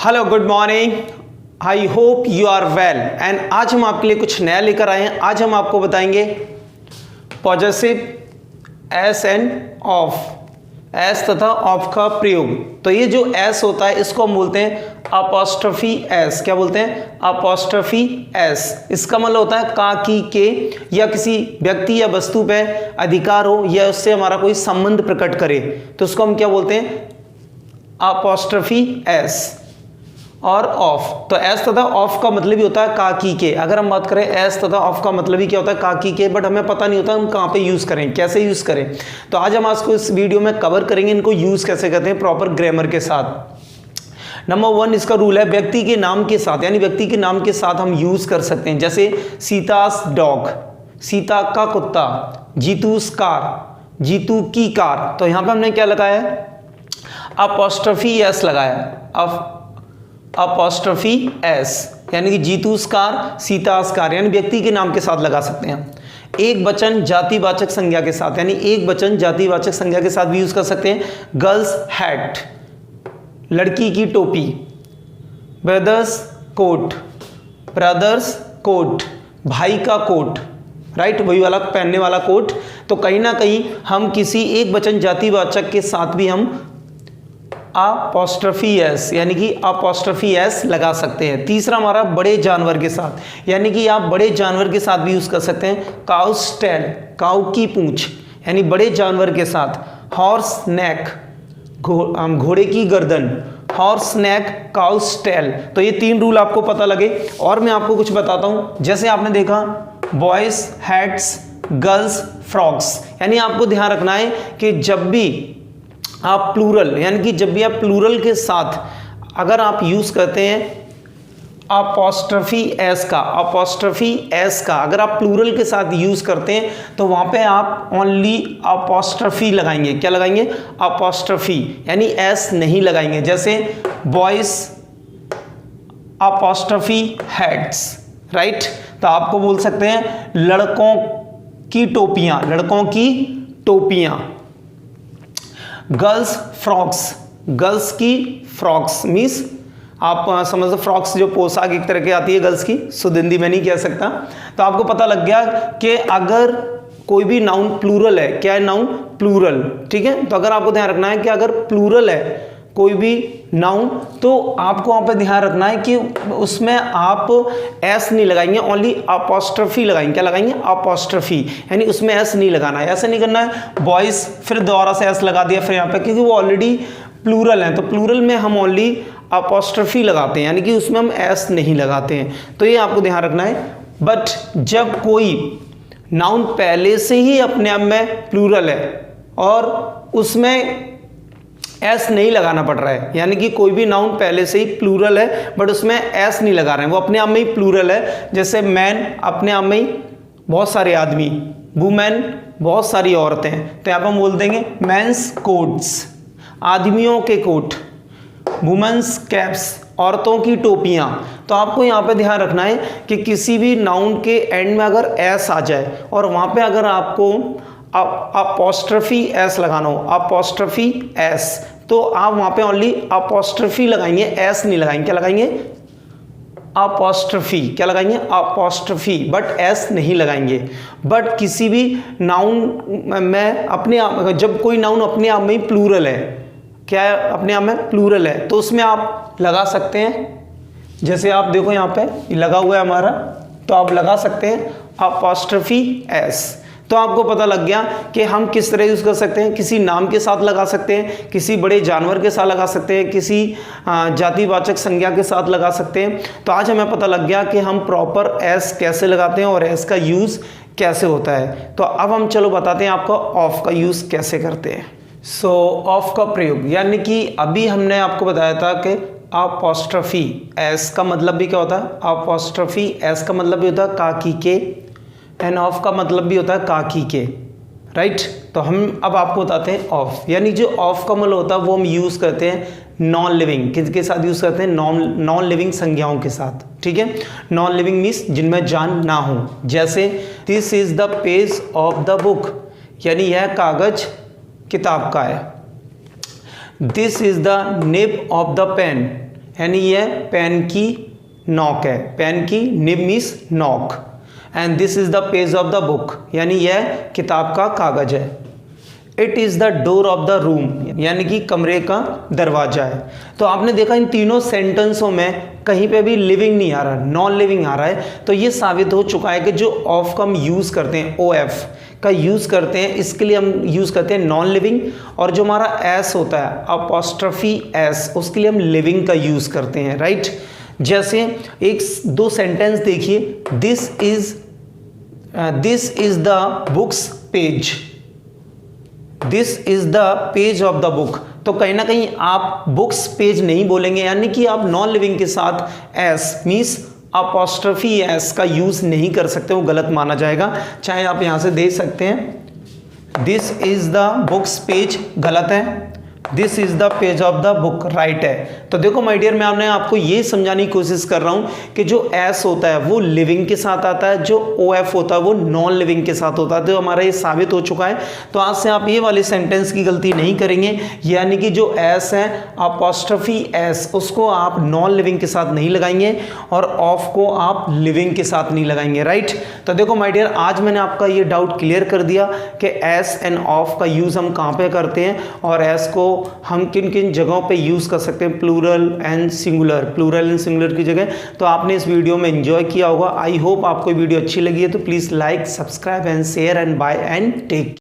Hello good morning, I hope you are well and आज हम आपके लिए कुछ नया लेकर आए हैं। आज हम आपको बताएंगे possessive S end of, S तथा ऑफ का प्रयोग। तो ये जो एस होता है इसको हम बोलते हैं अपॉस्ट्रोफी एस। क्या बोलते हैं? Apostrophe S. इसका मतलब होता है का, की, के या किसी व्यक्ति या वस्तु पे अधिकार हो या उससे हमारा कोई संबंध प्रकट करे तो उसको हम क्या बोलते हैं? Apostrophe S. और ऑफ, तो एस तथा ऑफ का मतलब ही होता है का, की, के। अगर हम बात करें एस तथा ऑफ का मतलब ही क्या होता है? का, की, के, बट हमें पता नहीं होता हम कहाँ पे यूज़ करें, कैसे यूज़ करें। तो आज हम आपको इस वीडियो में कवर करेंगे इनको यूज़ कैसे करते हैं प्रॉपर ग्रामर के साथ। नंबर 1 इसका रूल है व्यक्ति के नाम के साथ, यानी व्यक्ति के नाम के साथ हम यूज़ कर सकते हैं। जैसे सीतास डॉग, सीता का कुत्ता, जीतूस कार, जीतू की कार। तो यहाँ पे हमने क्या लगाया है? अपॉस्ट्रोफी एस लगाया। अपॉस्ट्रोफी एस यानी कि जीतूस कार, सीतास कार, यानी व्यक्ति के नाम के साथ लगा सकते हैं। एक वचन जातिवाचक संज्ञा के साथ, यानी एक वचन जातिवाचक संज्ञा के साथ भी यूज कर सकते हैं। गर्ल्स हैट, लड़की की टोपी। ब्रदर्स कोट, ब्रदर्स कोट, भाई का कोट, राइट, वही वाला पहनने वाला कोट। तो कहीं ना कहीं हम किसी एक वचन जातिवाचक के साथ भी हम अपॉस्ट्रोफी एस यानी कि अपॉस्ट्रोफी एस लगा सकते हैं। तीसरा हमारा बड़े जानवर के साथ, यानी कि आप बड़े जानवर के साथ भी यूज कर सकते हैं। काउस टेल, काउ की पूंछ, यानी बड़े जानवर के साथ। हॉर्स नेक, घोड़े की गर्दन। हॉर्स नेक, काउस टेल। तो ये 3 रूल आपको पता लगे। और मैं आपको कुछ बताता हूं। जैसे आपने देखा बॉयज हैट्स, गर्ल्स फ्रॉक्स, यानी आपको ध्यान रखना है कि जब भी आप प्लूरल, यानी कि जब भी आप प्लूरल के साथ अगर आप यूज करते हैं अपॉस्ट्रोफी एस का, अपॉस्ट्रोफी एस का अगर आप प्लूरल के साथ यूज करते हैं तो वहां पे आप ओनली अपॉस्ट्रोफी लगाएंगे। क्या लगाएंगे? अपॉस्ट्रोफी, यानी एस नहीं लगाएंगे। जैसे बॉयज अपॉस्ट्रोफी हेड्स, राइट। तो आपको बोल सकते हैं लड़कों की टोपियां, लड़कों की टोपियां। गर्ल्स फ्रॉक्स, गर्ल्स की फ्रॉक्स मीन्स आप समझ लो फ्रॉक्स जो पोशाक एक तरह की आती है गर्ल्स की, शुद्ध हिंदी में नहीं कह सकता। तो आपको पता लग गया कि अगर कोई भी नाउन प्लूरल है, क्या है नाउन? प्लूरल, ठीक है। तो अगर आपको ध्यान रखना है कि अगर प्लूरल है कोई भी नाउन तो आपको वहां पे ध्यान रखना है कि उसमें आप एस नहीं लगाएंगे, ओनली अपॉस्ट्रोफी लगाएंगे। क्या लगाएंगे? अपॉस्ट्रोफी, यानी उसमें एस नहीं लगाना है। ऐसा नहीं करना है बॉयज फिर दोबारा से एस लगा दिया फिर यहाँ पे, क्योंकि वो ऑलरेडी प्लूरल है। तो प्लूरल में हम ओनली अपॉस्ट्रोफी लगाते हैं, यानी कि उसमें हम एस नहीं लगाते हैं। तो ये आपको ध्यान रखना है। बट जब कोई नाउन पहले से ही अपने आप में प्लूरल है और उसमें एस नहीं लगाना पड़ रहा है, यानी कि कोई भी नाउन पहले से ही प्लूरल है बट उसमें एस नहीं लगा रहे हैं, वो अपने आप में ही प्लूरल है। जैसे मैन अपने आप में ही बहुत सारे आदमी, वुमेन बहुत सारी औरतें, तो यहाँ पर हम बोल देंगे मेंस कोट्स, आदमियों के कोट। वुमेन्स कैप्स, औरतों की टोपियां। तो आपको यहाँ पे ध्यान रखना है कि किसी भी नाउन के एंड में अगर एस आ जाए और वहां पे अगर आपको अपॉस्ट्रोफी एस लगाना हो, अपॉस्ट्रोफी एस, तो आप वहां पे ओनली अपॉस्ट्रोफी लगाएंगे, एस नहीं लगाएंगे। क्या लगाएंगे? अपॉस्ट्रोफी। क्या लगाएंगे? अपॉस्ट्रोफी, बट एस नहीं लगाएंगे। बट किसी भी नाउन में अपने आप, जब कोई नाउन अपने आप में ही प्लूरल है, क्या है? अपने आप में प्लूरल है, तो उसमें आप लगा सकते हैं। जैसे आप देखो यहाँ पे लगा हुआ है हमारा, तो आप लगा सकते हैं अपॉस्ट्रोफी एस। तो आपको पता लग गया कि हम किस तरह यूज कर सकते हैं। किसी नाम के साथ लगा सकते हैं, किसी बड़े जानवर के साथ लगा सकते हैं, किसी जातिवाचक संज्ञा के साथ लगा सकते हैं। तो आज हमें पता लग गया कि हम प्रॉपर एस कैसे लगाते हैं और एस का यूज कैसे होता है। तो अब हम चलो बताते हैं आपको ऑफ का यूज कैसे करते हैं। सो ऑफ का प्रयोग, यानी कि अभी हमने आपको बताया था कि अपॉस्ट्रोफी एस का मतलब भी क्या होता है? अपॉस्ट्रोफी एस का मतलब भी होता है का, की, के, एंड ऑफ का मतलब भी होता है का, की, के, राइट। तो हम अब आपको बताते हैं ऑफ, यानी जो ऑफ का मतलब होता है वो हम यूज करते हैं नॉन लिविंग। किसके साथ यूज करते हैं? नॉन लिविंग संज्ञाओं के साथ, ठीक है। नॉन लिविंग मीन्स जिनमें जान ना हो। जैसे this is the page of the book, यानी यह कागज किताब का है। This is the nib of the pen, यानी ये पेन की नॉक है, पेन की निब मीन्स नॉक, and this is the page of the book, यानी यह किताब का कागज है। It is the door of the room, यानी कि कमरे का दरवाजा है। तो आपने देखा इन तीनों सेंटेंसों में कहीं पे भी लिविंग नहीं आ रहा, नॉन लिविंग आ रहा है। तो ये साबित हो चुका है कि जो ऑफ का हम यूज़ करते हैं, ओ एफ का यूज़ करते हैं, इसके लिए हम यूज़ करते हैं नॉन लिविंग, और जो हमारा एस होता है अपॉस्ट्रफी एस, उसके लिए हम लिविंग का यूज़ करते हैं, राइट। जैसे एक दो सेंटेंस देखिए, this is the books page, this is the page of the book. तो कहीं ना कहीं आप बुक्स पेज नहीं बोलेंगे, यानी कि आप नॉन लिविंग के साथ एस मीन्स अपॉस्ट्रफी एस का यूज नहीं कर सकते, वो गलत माना जाएगा। चाहे आप यहां से देख सकते हैं this is the books page, गलत है, this is the page of the book, right है। तो देखो माय डियर, मैं आपको ये समझाने की कोशिश कर रहा हूं कि जो एस होता है वो लिविंग के साथ आता है, जो ओ एफ होता है वो नॉन लिविंग के साथ होता है। तो हमारा ये साबित हो चुका है। तो आज से आप ये वाले सेंटेंस की गलती नहीं करेंगे, यानी कि जो एस है अपॉस्ट्रफी एस, उसको आप नॉन लिविंग के साथ नहीं लगाएंगे और ऑफ को आप लिविंग के साथ नहीं लगाएंगे, राइट। तो देखो माय डियर, आज मैंने आपका ये डाउट क्लियर कर दिया कि एस एंड ऑफ का यूज हम कहाँ पे करते हैं और एस को हम किन किन जगहों पे यूज़ कर सकते हैं, प्लूरल एंड सिंगुलर की जगह। तो आपने इस वीडियो में एंजॉय किया होगा। आई होप आपको वीडियो अच्छी लगी है, तो please like, subscribe and share and bye and take.